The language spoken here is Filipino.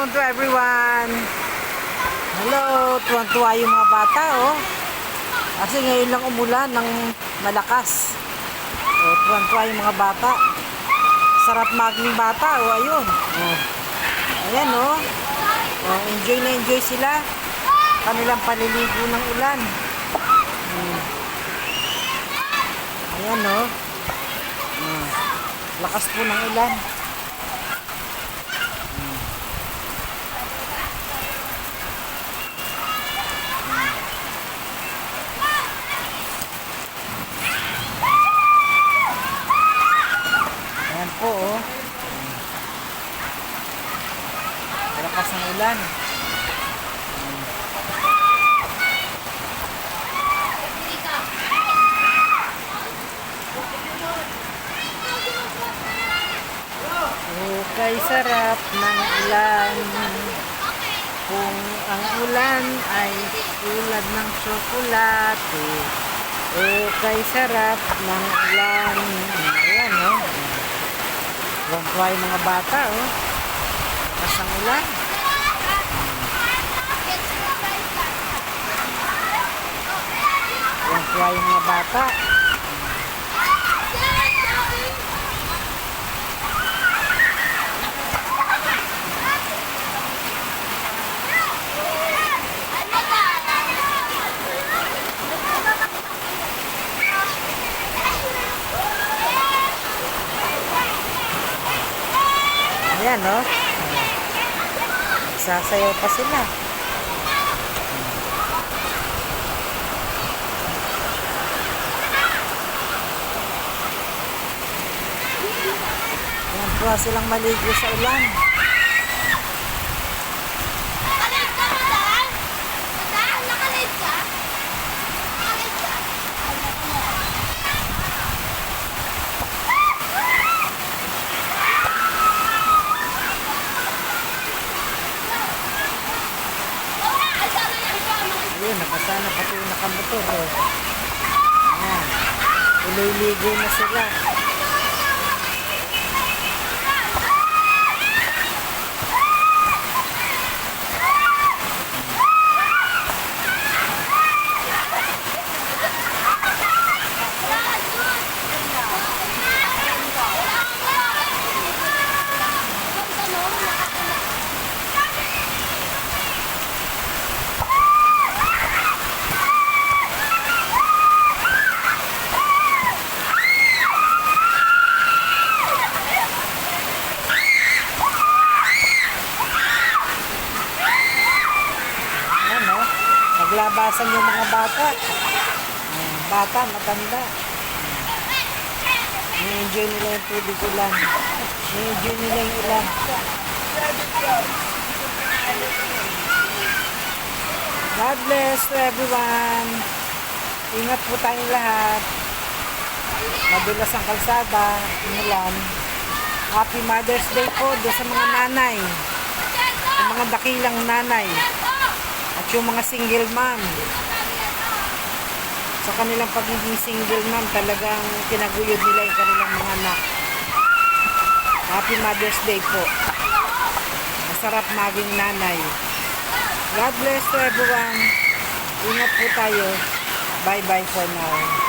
afternoon to everyone. Hello, tuwan-tuwa yung mga bata, oh. Kasi ngayon lang umulan ng malakas. Oh, tuwan-tuwa yung mga bata. Sarap maging bata, oh, ayun. Oh. Ayan, oh. Oh, enjoy na enjoy sila. Kanilang paliligo ng ulan. Ayan, oh. Lakas po ng ulan. Ayan po, oh. Lakas ng ulan. Okay, sarap ng ulan. Kung ang ulan ay tulad ng tsokolate. Okay, sarap ng ulan. Ayan, oh. Tuwa yung mga bata, oh. Lakas ng ulan. Tuwa yung mga bata. Ayan, no? Sasayaw pa sila. Ayan po silang maligo sa ulan. Ayun, nakasana pati yung nakamotor, oh. Ayan. Ililigo na sila. Naglabasan yung mga bata. Bata, matanda. I-enjoy nila yung tubig ulan. I-enjoy nila yung ulan. God bless to everyone. Ingat po tayong lahat. Madulas ang kalsada, umulan. Happy Mother's Day po doon sa mga nanay. Sa mga dakilang nanay. At yung mga single mom, sa kanilang pagiging single mom, talagang tinaguyod nila yung kanilang mga anak. Happy Mother's Day po. Masarap maging nanay. God bless to everyone. Ingat po tayo. Bye-bye for now.